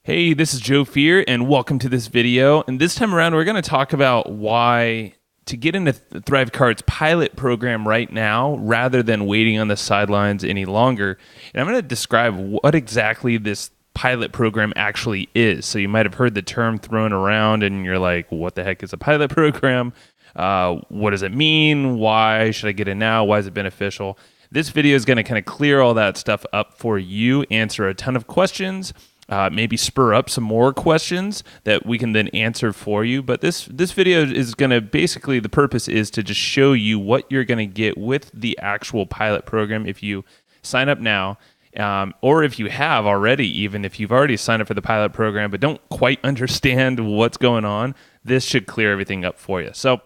Hey, this is Joe Fear, and welcome to this video. And this time around, we're going to talk about why to get into ThriveCart's pilot program right now, rather than waiting on the sidelines any longer. And I'm going to describe what exactly this pilot program actually is. So you might have heard the term thrown around, and you're like, what the heck is a pilot program? What does it mean? Why should I get in now? Why is it beneficial? This video is going to kind of clear all that stuff up for you, answer a ton of questions, maybe spur up some more questions that we can then answer for you. But this video is going to basically, the purpose is to just show you what you're going to get with the actual pilot program if you sign up now, or if you have already, even if you've already signed up for the pilot program but don't quite understand what's going on, this should clear everything up for you. So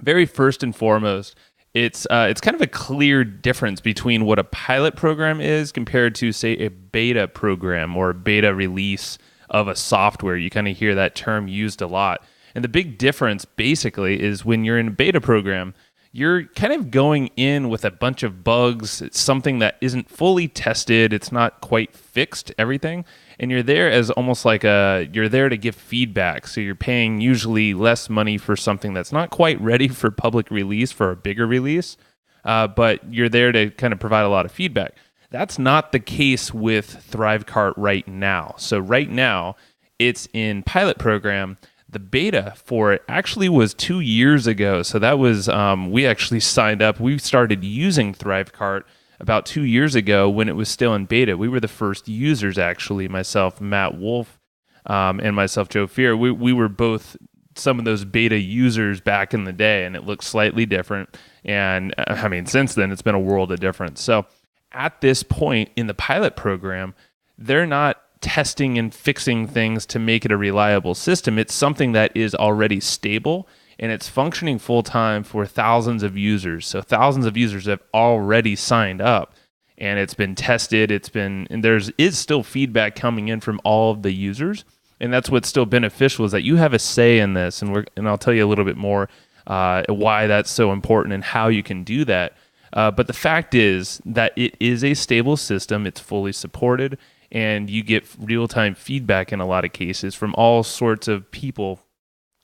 very first and foremost, it's kind of a clear difference between what a pilot program is compared to, say, a beta program or a beta release of a software. You kind of hear that term used a lot. And the big difference basically is when you're in a beta program, you're kind of going in with a bunch of bugs. It's something that isn't fully tested. It's not quite fixed, everything. And you're there as almost like you're there to give feedback. So you're paying usually less money for something that's not quite ready for public release, for a bigger release, but you're there to kind of provide a lot of feedback. That's not the case with ThriveCart right now. So right now, it's in pilot program. The beta for it actually was 2 years ago. So that was, we actually signed up. We started using ThriveCart about 2 years ago when it was still in beta. We were the first users, actually, myself, Matt Wolf, and myself, Joe Fear. We were both some of those beta users back in the day, and it looked slightly different. And I mean, since then, it's been a world of difference. So at this point in the pilot program, they're not testing and fixing things to make it a reliable system. It's something that is already stable, and it's functioning full-time for thousands of users. So thousands of users have already signed up, and it's been tested. And there is still feedback coming in from all of the users, and that's what's still beneficial, is that you have a say in this, and I'll tell you a little bit more why that's so important and how you can do that. But the fact is that it is a stable system. It's fully supported, and you get real-time feedback in a lot of cases from all sorts of people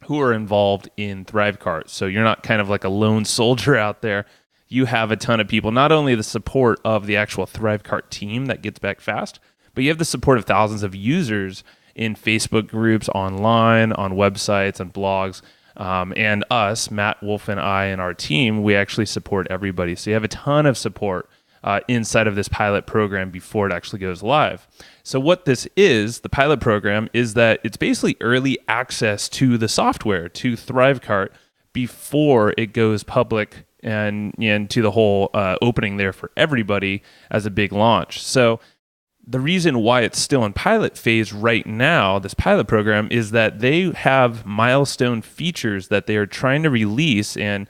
who are involved in ThriveCart. So you're not kind of like a lone soldier out there. You have a ton of people, not only the support of the actual ThriveCart team that gets back fast, but you have the support of thousands of users in Facebook groups, online, on websites, and blogs. And us, Matt Wolf and I and our team, we actually support everybody. So you have a ton of support inside of this pilot program before it actually goes live. So what this is, the pilot program, is that it's basically early access to the software, to ThriveCart, before it goes public and to the whole opening there for everybody as a big launch. So the reason why it's still in pilot phase right now, this pilot program, is that they have milestone features that they are trying to release and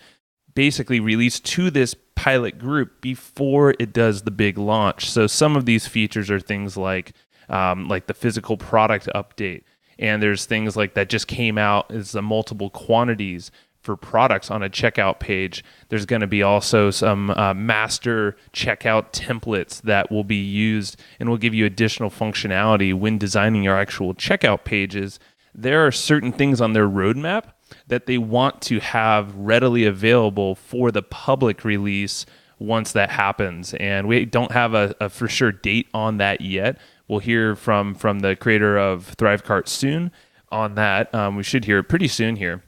basically release to this pilot group before it does the big launch. So some of these features are things like the physical product update, and there's things like that just came out as the multiple quantities for products on a checkout page. There's going to be also some master checkout templates that will be used and will give you additional functionality when designing your actual checkout pages. There are certain things on their roadmap that they want to have readily available for the public release once that happens. And we don't have a for sure date on that yet. We'll hear from the creator of ThriveCart soon on that. We should hear it pretty soon here.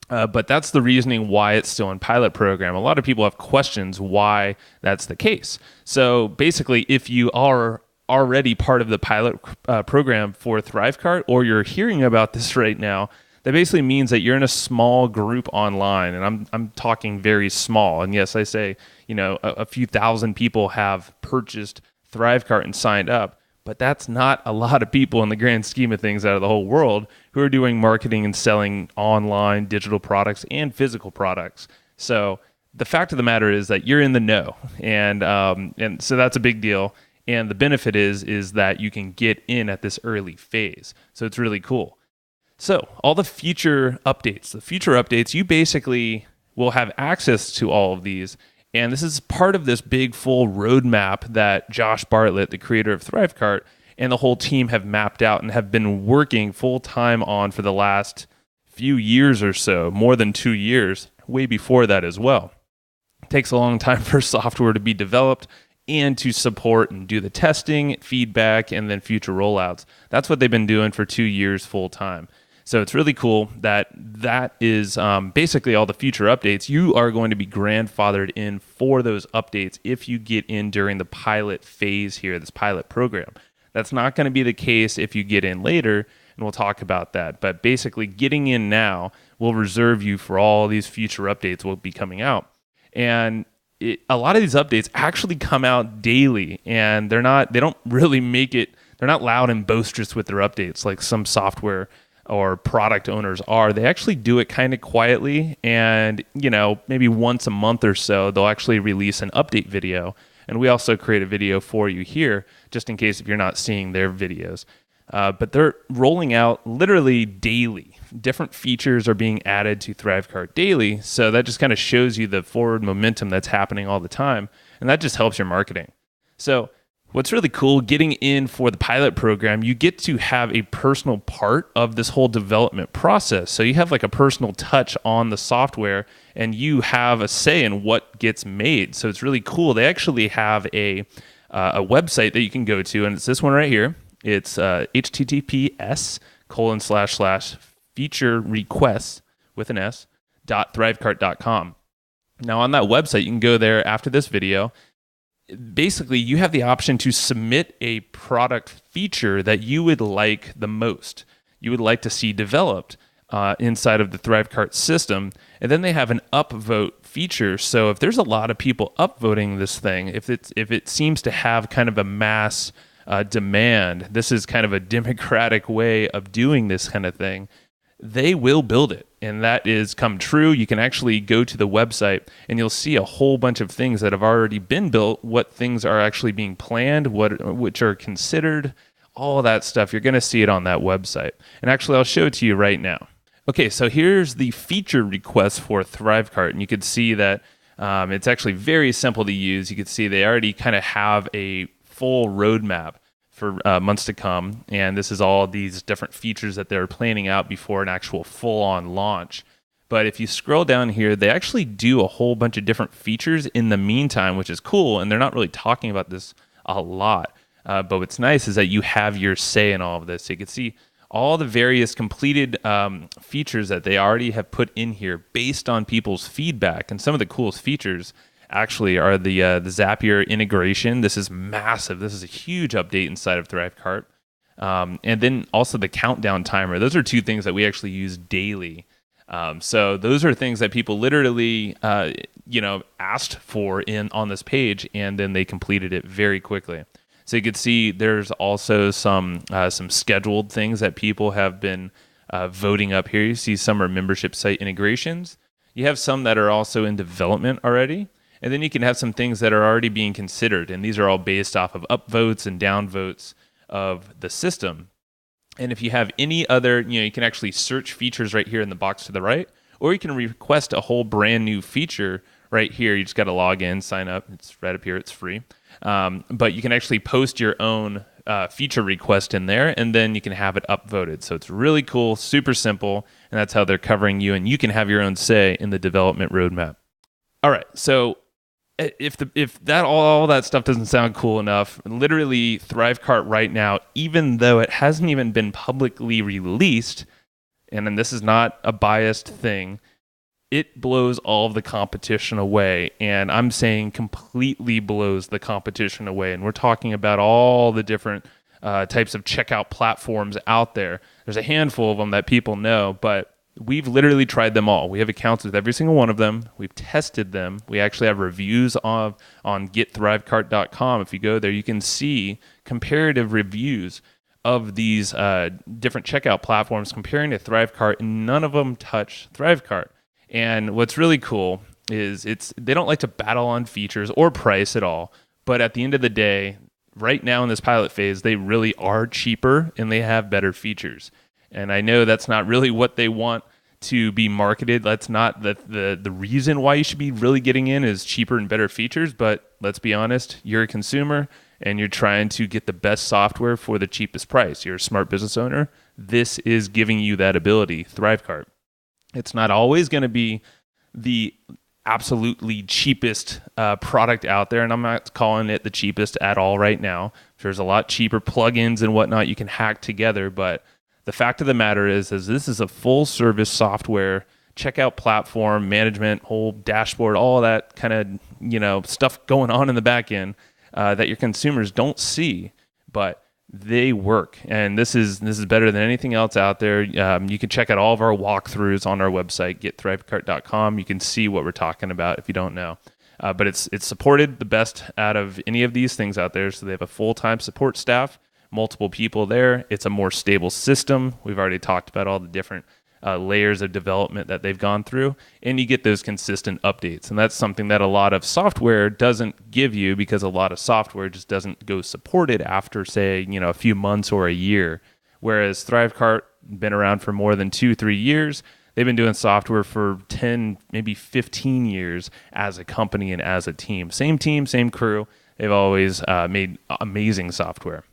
But that's the reasoning why it's still in pilot program. A lot of people have questions why that's the case. So basically, if you are already part of the pilot program for ThriveCart, or you're hearing about this right now, that basically means that you're in a small group online, and I'm talking very small. And yes, I say, a few thousand people have purchased ThriveCart and signed up, but that's not a lot of people in the grand scheme of things out of the whole world who are doing marketing and selling online digital products and physical products. So the fact of the matter is that you're in the know, and so that's a big deal. And the benefit is that you can get in at this early phase. So it's really cool. So all the future updates, you basically will have access to all of these. And this is part of this big full roadmap that Josh Bartlett, the creator of ThriveCart, and the whole team have mapped out and have been working full time on for the last few years or so, more than 2 years, way before that as well. It takes a long time for software to be developed and to support and do the testing, feedback, and then future rollouts. That's what they've been doing for 2 years full time. So it's really cool that is basically all the future updates. You are going to be grandfathered in for those updates if you get in during the pilot phase here, this pilot program. That's not going to be the case if you get in later, and we'll talk about that. But basically, getting in now will reserve you for all these future updates will be coming out. And a lot of these updates actually come out daily, and they don't really make it, they're not loud and boisterous with their updates like some software or product owners are. They actually do it kind of quietly, and maybe once a month or so they'll actually release an update video, and we also create a video for you here just in case if you're not seeing their videos. But they're rolling out literally daily. Different features are being added to ThriveCart daily, so that just kind of shows you the forward momentum that's happening all the time, and that just helps your marketing. So what's really cool, getting in for the pilot program, you get to have a personal part of this whole development process. So you have like a personal touch on the software, and you have a say in what gets made. So it's really cool. They actually have a website that you can go to, and it's this one right here. It's https://feature requests with an S .thrivecart.com. Now on that website, you can go there after this video. Basically, you have the option to submit a product feature that you would like the most, you would like to see developed inside of the ThriveCart system. And then they have an upvote feature. So if there's a lot of people upvoting this thing, if it seems to have kind of a mass demand, this is kind of a democratic way of doing this kind of thing, they will build it. And that is come true. You can actually go to the website and you'll see a whole bunch of things that have already been built, what things are actually being planned, which are considered, all that stuff. You're going to see it on that website. And actually, I'll show it to you right now. Okay, so here's the feature request for ThriveCart. And you can see that it's actually very simple to use. You can see they already kind of have a full roadmap for months to come, and this is all these different features that they're planning out before an actual full-on launch. But if you scroll down here, they actually do a whole bunch of different features in the meantime, which is cool, and they're not really talking about this a lot. But what's nice is that you have your say in all of this. So you can see all the various completed features that they already have put in here based on people's feedback, and some of the coolest features actually are the Zapier integration. This is massive. This is a huge update inside of ThriveCart. And then also the countdown timer. Those are two things that we actually use daily. So those are things that people literally asked for on this page, and then they completed it very quickly. So you can see there's also some scheduled things that people have been voting up here. You see some are membership site integrations. You have some that are also in development already. And then you can have some things that are already being considered, and these are all based off of upvotes and downvotes of the system. And if you have any other, you can actually search features right here in the box to the right, or you can request a whole brand new feature right here. You just got to log in, sign up. It's right up here. It's free. But you can actually post your own feature request in there, and then you can have it upvoted. So it's really cool, super simple, and that's how they're covering you, and you can have your own say in the development roadmap. All right, so if that all that stuff doesn't sound cool enough, literally ThriveCart right now, even though it hasn't even been publicly released, and then this is not a biased thing, it blows all of the competition away. And I'm saying completely blows the competition away. And we're talking about all the different types of checkout platforms out there. There's a handful of them that people know, but we've literally tried them all. We have accounts with every single one of them. We've tested them. We actually have reviews on getthrivecart.com. If you go there, you can see comparative reviews of these different checkout platforms comparing to ThriveCart, and none of them touch ThriveCart. And what's really cool is they don't like to battle on features or price at all. But at the end of the day, right now in this pilot phase, they really are cheaper and they have better features. And I know that's not really what they want to be marketed. That's not the reason why you should be really getting in is cheaper and better features. But let's be honest, you're a consumer and you're trying to get the best software for the cheapest price, you're a smart business owner, this is giving you that ability, ThriveCart. It's not always going to be the absolutely cheapest product out there, and I'm not calling it the cheapest at all right now. There's a lot cheaper plugins and whatnot you can hack together, but the fact of the matter is this is a full service software checkout platform, management, whole dashboard, all that kind of stuff going on in the back end that your consumers don't see, but they work. And this is better than anything else out there. You can check out all of our walkthroughs on our website, getThriveCart.com. You can see what we're talking about if you don't know. But it's supported the best out of any of these things out there. So they have a full-time support staff, multiple people there. It's a more stable system. We've already talked about all the different layers of development that they've gone through, and you get those consistent updates. And that's something that a lot of software doesn't give you, because a lot of software just doesn't go supported after, say, a few months or a year. Whereas ThriveCart, been around for more than 2-3 years. They've been doing software for 10, maybe 15 years as a company and as a team. Same team, same crew. They've always made amazing software.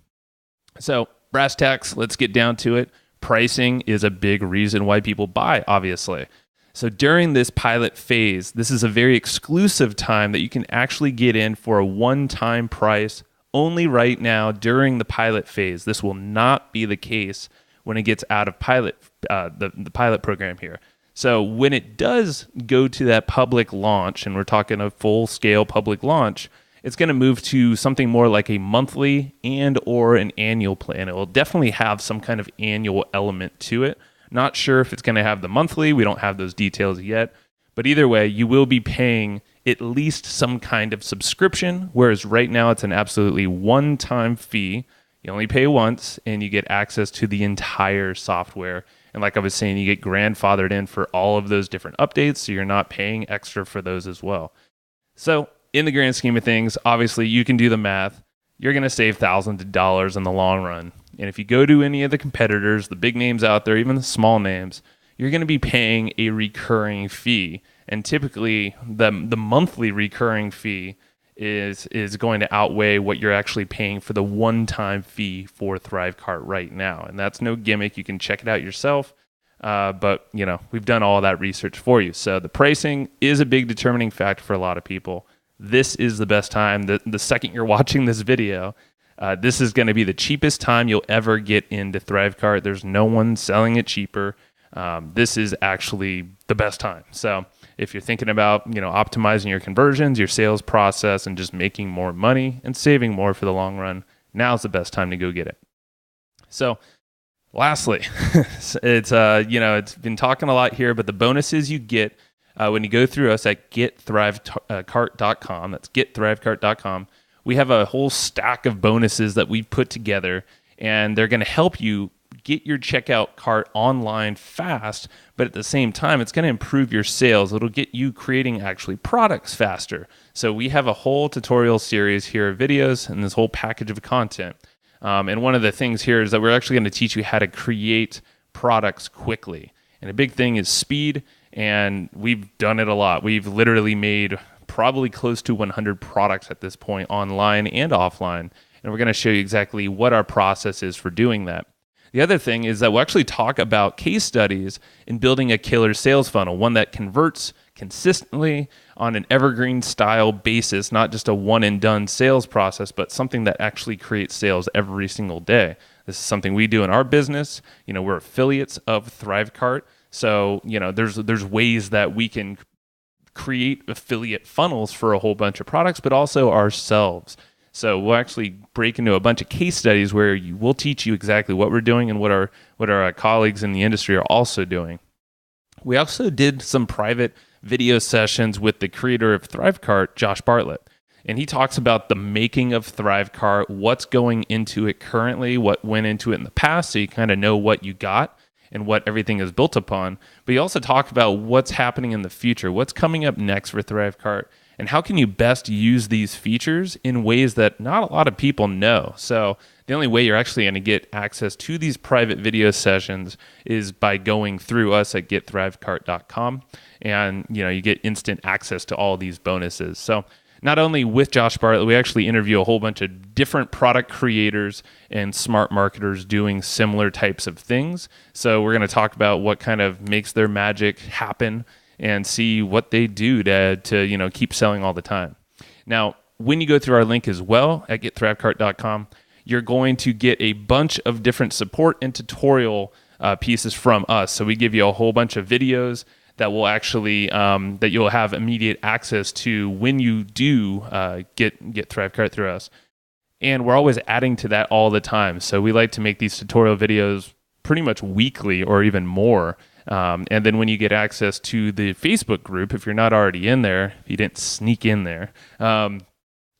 So brass tacks, let's get down to it. Pricing is a big reason why people buy, obviously. So during this pilot phase, this is a very exclusive time that you can actually get in for a one-time price only right now during the pilot phase. This will not be the case when it gets out of the pilot program here. So when it does go to that public launch, and we're talking a full-scale public launch, it's going to move to something more like a monthly and or an annual plan. It will definitely have some kind of annual element to it. Not sure if it's going to have the monthly. We don't have those details yet. But either way, you will be paying at least some kind of subscription, whereas right now it's an absolutely one-time fee. You only pay once, and you get access to the entire software. And like I was saying, you get grandfathered in for all of those different updates, so you're not paying extra for those as well. So in the grand scheme of things, obviously you can do the math. You're going to save thousands of dollars in the long run. And if you go to any of the competitors, the big names out there, even the small names, you're going to be paying a recurring fee. And typically the monthly recurring fee is going to outweigh what you're actually paying for the one-time fee for ThriveCart right now. And that's no gimmick. You can check it out yourself. But we've done all that research for you. So the pricing is a big determining factor for a lot of people. This is the best time. The second you're watching this video, this is going to be the cheapest time you'll ever get into ThriveCart. There's no one selling it cheaper. This is actually the best time. So if you're thinking about optimizing your conversions, your sales process, and just making more money and saving more for the long run, now's the best time to go get it. So lastly, it's been talking a lot here, but the bonuses you get when you go through us at GetThriveCart.com, that's GetThriveCart.com, we have a whole stack of bonuses that we've put together, and they're going to help you get your checkout cart online fast, but at the same time, it's going to improve your sales. It'll get you creating actually products faster. So we have a whole tutorial series here of videos and this whole package of content. And one of the things here is that we're actually going to teach you how to create products quickly. And a big thing is speed. And we've done it a lot. We've literally made probably close to 100 products at this point, online and offline. And we're going to show you exactly what our process is for doing that. The other thing is that we'll actually talk about case studies in building a killer sales funnel, one that converts consistently on an evergreen style basis, not just a one and done sales process, but something that actually creates sales every single day. This is something we do in our business. We're affiliates of ThriveCart. So, there's ways that we can create affiliate funnels for a whole bunch of products, but also ourselves. So we'll actually break into a bunch of case studies where we'll teach you exactly what we're doing and what our colleagues in the industry are also doing. We also did some private video sessions with the creator of ThriveCart, Josh Bartlett. And he talks about the making of ThriveCart, what's going into it currently, what went into it in the past, so you kind of know what you got and what everything is built upon. But he also talked about what's happening in the future, what's coming up next for ThriveCart, and how can you best use these features in ways that not a lot of people know. So the only way you're actually going to get access to these private video sessions is by going through us at GetThriveCart.com, and you get instant access to all these bonuses. So not only with Josh Bartlett, we actually interview a whole bunch of different product creators and smart marketers doing similar types of things. So we're going to talk about what kind of makes their magic happen and see what they do to keep selling all the time. Now, when you go through our link as well at GetThriveCart.com, you're going to get a bunch of different support and tutorial pieces from us. So we give you a whole bunch of videos that will actually that you'll have immediate access to when you do get ThriveCart through us. And we're always adding to that all the time. So we like to make these tutorial videos pretty much weekly or even more. And then when you get access to the Facebook group, if you're not already in there, if you didn't sneak in there,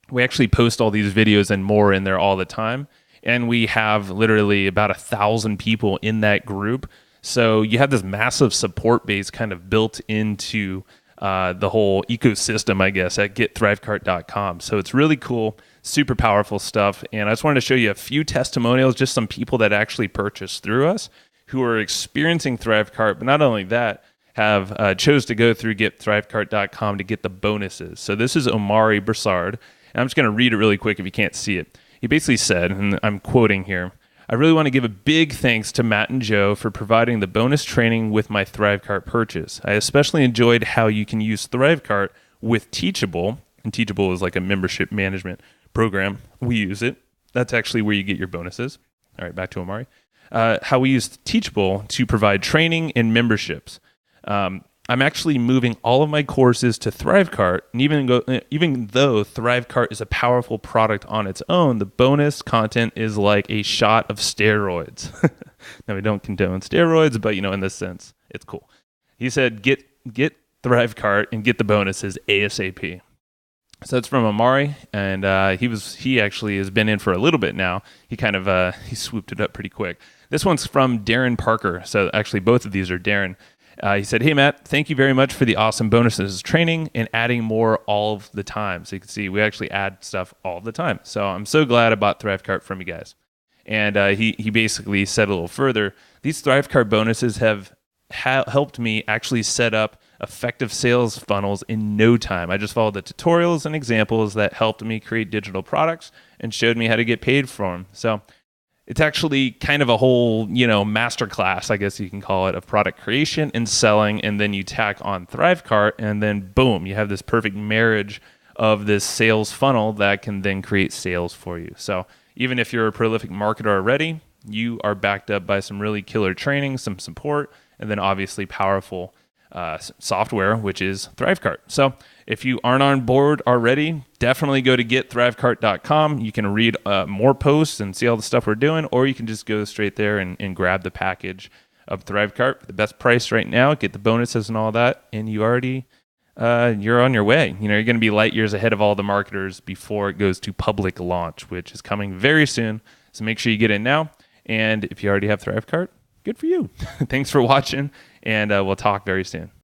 we actually post all these videos and more in there all the time. And we have literally about 1,000 people in that group. So you have this massive support base kind of built into the whole ecosystem, I guess, at GetThriveCart.com. So it's really cool, super powerful stuff. And I just wanted to show you a few testimonials, just some people that actually purchased through us who are experiencing ThriveCart, but not only that, have chose to go through GetThriveCart.com to get the bonuses. So this is Omari Broussard, and I'm just going to read it really quick if you can't see it. He basically said, and I'm quoting here, "I really want to give a big thanks to Matt and Joe for providing the bonus training with my ThriveCart purchase. I especially enjoyed how you can use ThriveCart with Teachable," and Teachable is like a membership management program. We use it. That's actually where you get your bonuses. All right, back to Omari. How we use Teachable to provide training and memberships. I'm actually moving all of my courses to ThriveCart, and even though ThriveCart is a powerful product on its own, the bonus content is like a shot of steroids. Now, we don't condone steroids, but in this sense, it's cool. He said, get ThriveCart and get the bonuses ASAP. So that's from Omari, and he actually has been in for a little bit now. He kind of he swooped it up pretty quick. This one's from Darren Parker. So actually, both of these are Darren. He said, "Hey, Matt, thank you very much for the awesome bonuses training and adding more all of the time." So you can see we actually add stuff all the time. So I'm so glad I bought ThriveCart from you guys. And he basically said a little further, "These ThriveCart bonuses have helped me actually set up effective sales funnels in no time. I just followed the tutorials and examples that helped me create digital products and showed me how to get paid for them." So it's actually kind of a whole, masterclass, I guess you can call it, of product creation and selling, and then you tack on ThriveCart, and then boom, you have this perfect marriage of this sales funnel that can then create sales for you. So even if you're a prolific marketer already, you are backed up by some really killer training, some support, and then obviously powerful software, which is ThriveCart. So if you aren't on board already, definitely go to GetThriveCart.com. You can read more posts and see all the stuff we're doing, or you can just go straight there and grab the package of ThriveCart for the best price right now, get the bonuses and all that, and you already you're on your way. You're going to be light years ahead of all the marketers before it goes to public launch, which is coming very soon. So make sure you get in now. And if you already have ThriveCart, good for you. Thanks for watching, and we'll talk very soon.